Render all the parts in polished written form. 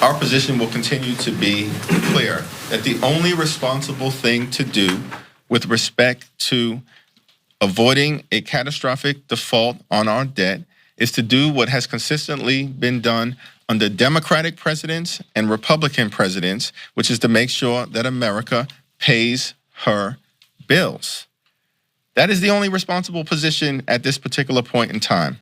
Our position will continue to be clear that the only responsible thing to do with respect to avoiding a catastrophic default on our debt is to do what has consistently been done under Democratic presidents and Republican presidents, which is to make sure that America pays her bills. That is the only responsible position at this particular point in time.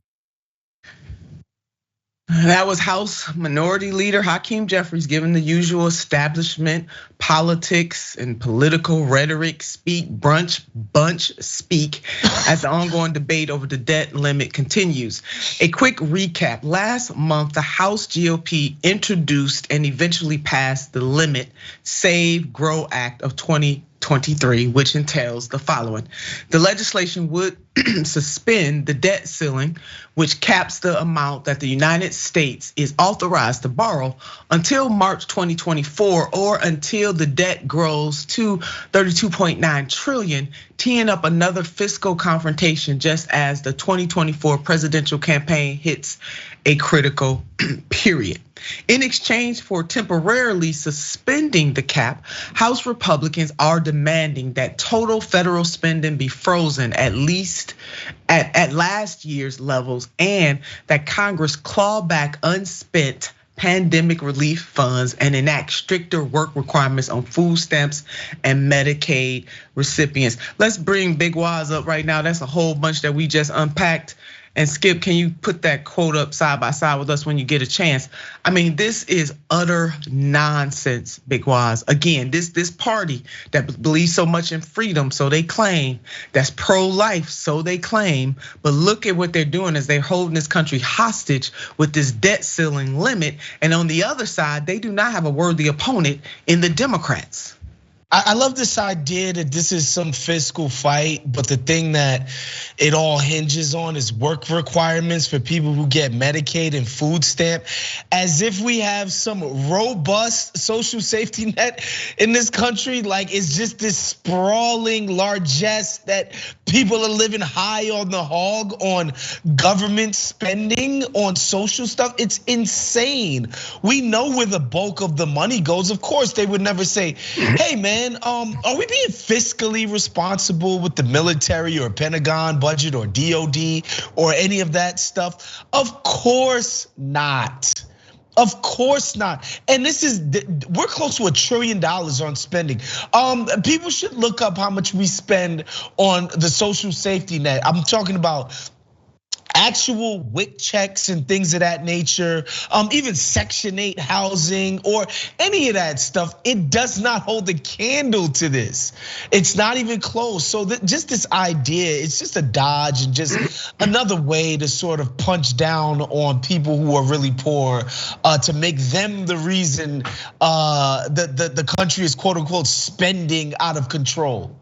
That was House Minority Leader Hakeem Jeffries giving the usual establishment politics and political rhetoric bunch speak as the ongoing debate over the debt limit continues. A quick recap. Last month, the House GOP introduced and eventually passed the Limit, Save, Grow Act of 2023, which entails the following. The legislation would suspend the debt ceiling, which caps the amount that the United States is authorized to borrow until March 2024, or until the debt grows to 32.9 trillion, teeing up another fiscal confrontation just as the 2024 presidential campaign hits a critical period. In exchange for temporarily suspending the cap, House Republicans are demanding that total federal spending be frozen at least at last year's levels, and that Congress claw back unspent pandemic relief funds and enact stricter work requirements on food stamps and Medicaid recipients. Let's bring Big Waz up right now. That's a whole bunch that we just unpacked. And Skip, can you put that quote up side by side with us when you get a chance? I mean, this is utter nonsense, Big Waz. Again, this party that believes so much in freedom, so they claim, that's pro-life, so they claim. But look at what they're doing is they're holding this country hostage with this debt ceiling limit. And on the other side, they do not have a worthy opponent in the Democrats. I love this idea that this is some fiscal fight, but the thing that it all hinges on is work requirements for people who get Medicaid and food stamp, as if we have some robust social safety net in this country. Like it's just this sprawling largesse that people are living high on the hog on government spending on social stuff. It's insane. We know where the bulk of the money goes. Of course, they would never say, hey man, are we being fiscally responsible with the military or Pentagon budget or DOD or any of that stuff? Of course not. Of course not. And we're close to $1 trillion on spending. People should look up how much we spend on the social safety net. I'm talking about actual WIC checks and things of that nature, even Section 8 housing or any of that stuff. It does not hold a candle to this. It's not even close. So just this idea, it's just a dodge and just another way to sort of punch down on people who are really poor, to make them the reason the country is quote unquote spending out of control.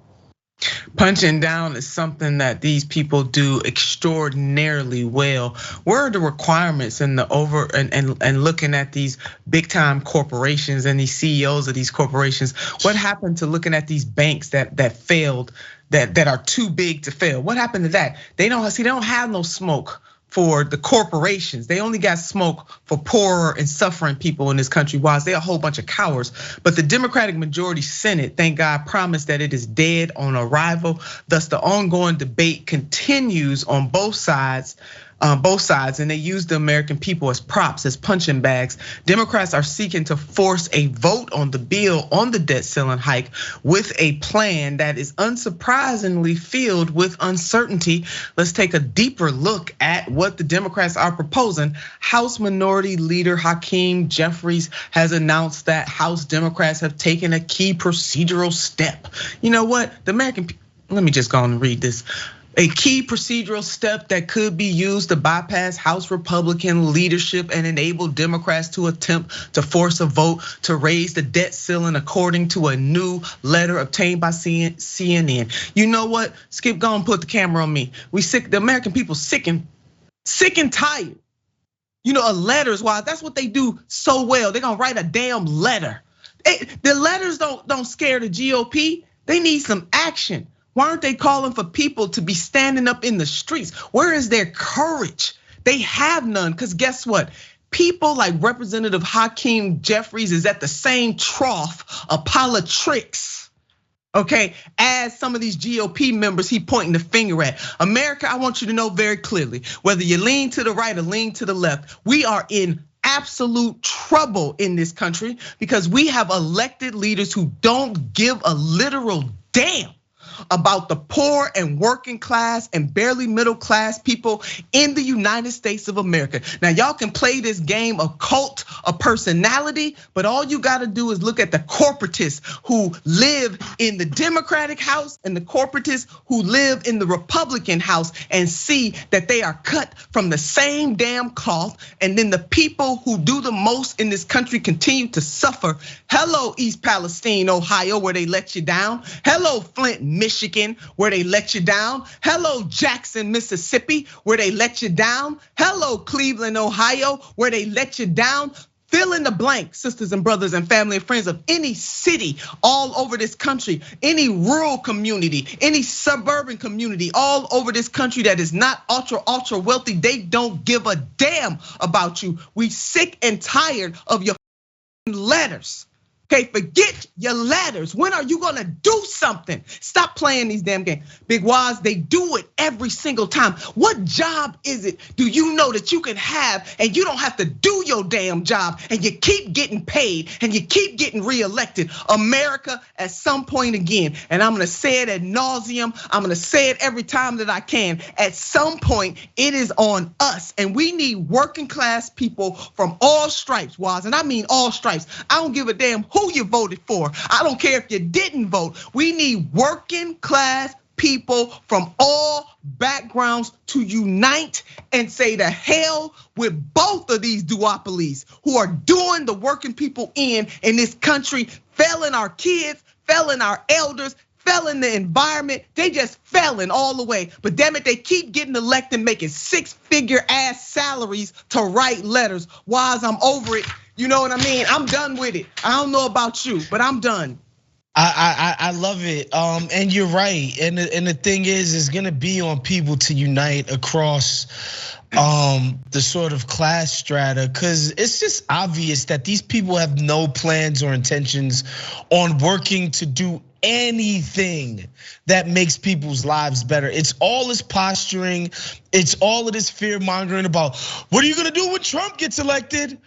Punching down is something that these people do extraordinarily well. Where are the requirements and and looking at these big time corporations and these CEOs of these corporations? What happened to looking at these banks that failed, that are too big to fail? What happened to that? They don't have no smoke for the corporations. They only got smoke for poorer and suffering people in this country. Whilst they're a whole bunch of cowards. But the Democratic majority Senate, thank God, promised that it is dead on arrival. Thus, the ongoing debate continues on both sides. And they use the American people as props, as punching bags. Democrats are seeking to force a vote on the bill on the debt ceiling hike with a plan that is unsurprisingly filled with uncertainty. Let's take a deeper look at what the Democrats are proposing. House Minority Leader Hakeem Jeffries has announced that House Democrats have taken a key procedural step. You know what? Let me just go on and read this. A key procedural step that could be used to bypass House Republican leadership and enable Democrats to attempt to force a vote to raise the debt ceiling, according to a new letter obtained by CNN. You know what? Skip, go and put the camera on me. The American people sick and tired. You know, a letter is why that's what they do so well. They're gonna write a damn letter. The letters don't scare the GOP. They need some action. Why aren't they calling for people to be standing up in the streets? Where is their courage? They have none, because guess what? people like Representative Hakeem Jeffries is at the same trough of politics, okay, as some of these GOP members he pointing the finger at. America, I want you to know very clearly, whether you lean to the right or lean to the left, we are in absolute trouble in this country because we have elected leaders who don't give a literal damn about the poor and working class and barely middle class people in the United States of America. Now, y'all can play this game of cult of personality, but all you gotta do is look at the corporatists who live in the Democratic House and the corporatists who live in the Republican House and see that they are cut from the same damn cloth. And then the people who do the most in this country continue to suffer. Hello, East Palestine, Ohio, where they let you down. Hello, Flint, Michigan, where they let you down. Hello, Jackson, Mississippi, where they let you down. Hello, Cleveland, Ohio, where they let you down. Fill in the blank, sisters and brothers and family and friends of any city all over this country, any rural community, any suburban community all over this country that is not ultra wealthy. They don't give a damn about you. We sick and tired of your letters. Okay, forget your letters. When are you gonna do something? Stop playing these damn games. Big Waz, they do it every single time. What job is it do you know that you can have and you don't have to do your damn job and you keep getting paid and you keep getting reelected? America, at some point again, and I'm gonna say it ad nauseum, I'm gonna say it every time that I can, at some point it is on us, and we need working class people from all stripes, Waz, and I mean all stripes. I don't give a damn who you voted for. I don't care if you didn't vote. We need working class people from all backgrounds to unite and say to hell with both of these duopolies who are doing the working people in this country, failing our kids, failing our elders, failing the environment. They just failing all the way. But damn it, they keep getting elected, making six-figure ass salaries to write letters. Waz, I'm over it. You know what I mean? I'm done with it. I don't know about you, but I'm done. I love it, and you're right. And the thing is, it's gonna be on people to unite across the sort of class strata, because it's just obvious that these people have no plans or intentions on working to do anything that makes people's lives better. It's all this posturing, it's all of this fear mongering about what are you gonna do when Trump gets elected?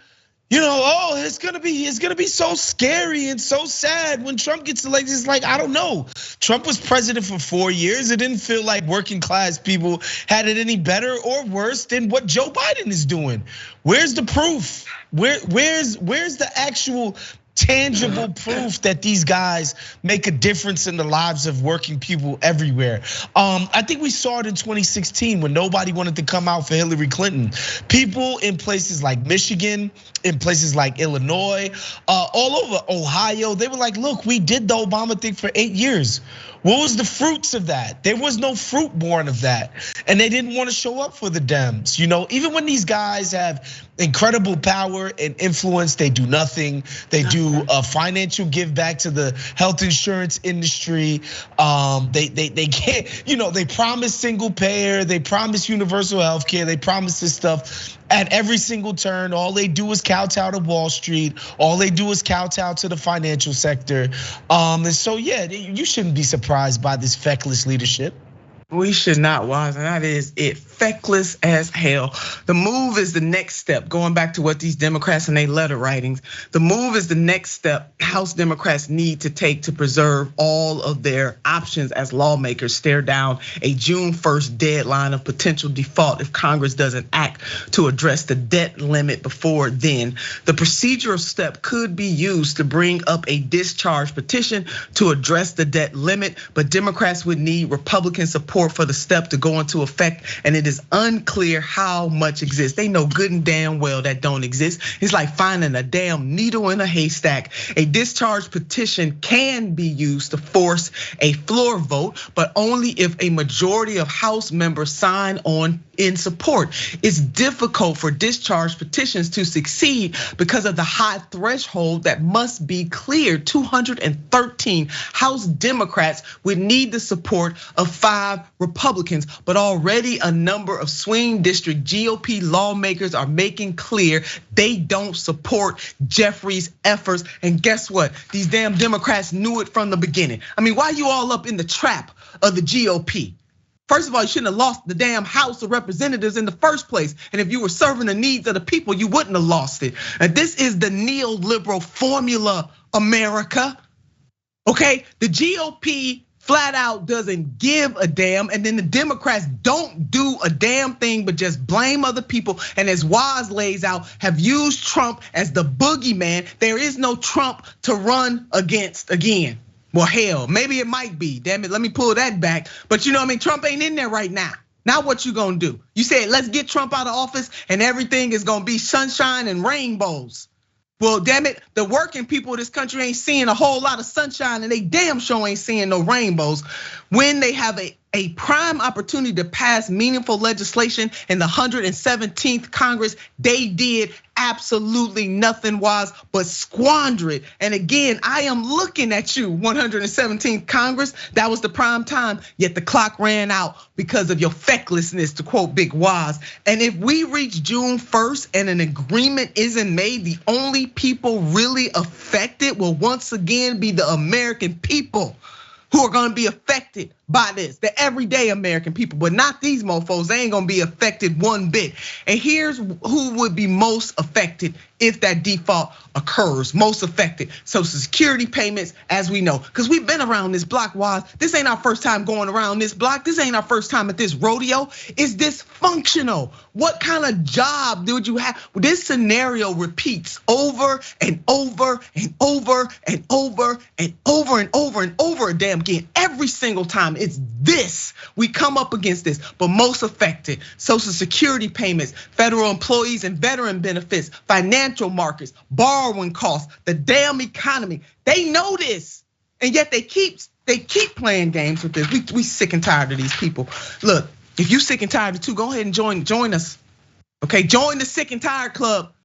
You know, oh, it's gonna be so scary and so sad when Trump gets elected. It's like, I don't know. Trump was president for 4 years. It didn't feel like working class people had it any better or worse than what Joe Biden is doing. Where's the proof? Where's the actual tangible proof that these guys make a difference in the lives of working people everywhere? I think we saw it in 2016 when nobody wanted to come out for Hillary Clinton. People in places like Michigan, in places like Illinois, all over Ohio, they were like, look, we did the Obama thing for 8 years. What was the fruits of that? There was no fruit born of that. And they didn't want to show up for the Dems. You know, even when these guys have incredible power and influence, they do nothing. They do a financial give back to the health insurance industry. They can't, you know, they promise single payer, they promise universal health care, they promise this stuff at every single turn. All they do is kowtow to Wall Street. All they do is kowtow to the financial sector. And so, yeah, you shouldn't be surprised by this feckless leadership. We should not, Waz, and that is it. Feckless as hell. The move is the next step. Going back to what these Democrats and their letter writings, the move is the next step House Democrats need to take to preserve all of their options as lawmakers stare down a June 1st deadline of potential default if Congress doesn't act to address the debt limit before then. The procedural step could be used to bring up a discharge petition to address the debt limit, but Democrats would need Republican support for the step to go into effect, and it is unclear how much exists. They know good and damn well that don't exist. It's like finding a damn needle in a haystack. A discharge petition can be used to force a floor vote, but only if a majority of House members sign on in support. It's difficult for discharge petitions to succeed because of the high threshold that must be cleared. 213 House Democrats would need the support of 5 Republicans, but already a number of swing district GOP lawmakers are making clear they don't support Jeffries' efforts. And guess what? These damn Democrats knew it from the beginning. I mean, why are you all up in the trap of the GOP? First of all, you shouldn't have lost the damn House of Representatives in the first place. And if you were serving the needs of the people, you wouldn't have lost it. And this is the neoliberal formula, America. Okay, the GOP flat out doesn't give a damn, and then the Democrats don't do a damn thing but just blame other people, and as Waz lays out, have used Trump as the boogeyman. There is no Trump to run against again. Well, hell, maybe it might be, damn it, let me pull that back. But you know what I mean, Trump ain't in there right now. Now what you gonna do? You said, let's get Trump out of office and everything is gonna be sunshine and rainbows. Well, damn it, the working people of this country ain't seeing a whole lot of sunshine and they damn sure ain't seeing no rainbows when they have a prime opportunity to pass meaningful legislation in the 117th Congress. They did absolutely nothing wise but squander it. And again, I am looking at you, 117th Congress. That was the prime time, yet the clock ran out because of your fecklessness, to quote Big Waz. And if we reach June 1st and an agreement isn't made, the only people really affected will once again be the American people who are gonna be affected by this, the everyday American people, but not these mofos. They ain't gonna be affected one bit. And here's who would be most affected if that default occurs. Most affected, Social Security payments, as we know, because we've been around this block. Wise, this ain't our first time going around this block. This ain't our first time at this rodeo. It's dysfunctional. What kind of job would you have? This scenario repeats over and over and over and over and over and over and over a damn again. Every single time it's this, we come up against this. But most affected, Social Security payments, federal employees and veteran benefits, financial markets, borrowing costs, the damn economy. They know this, and yet they keep playing games with this. We sick and tired of these people. Look, if you sick and tired of too, go ahead and join us. Okay, join the sick and tired club.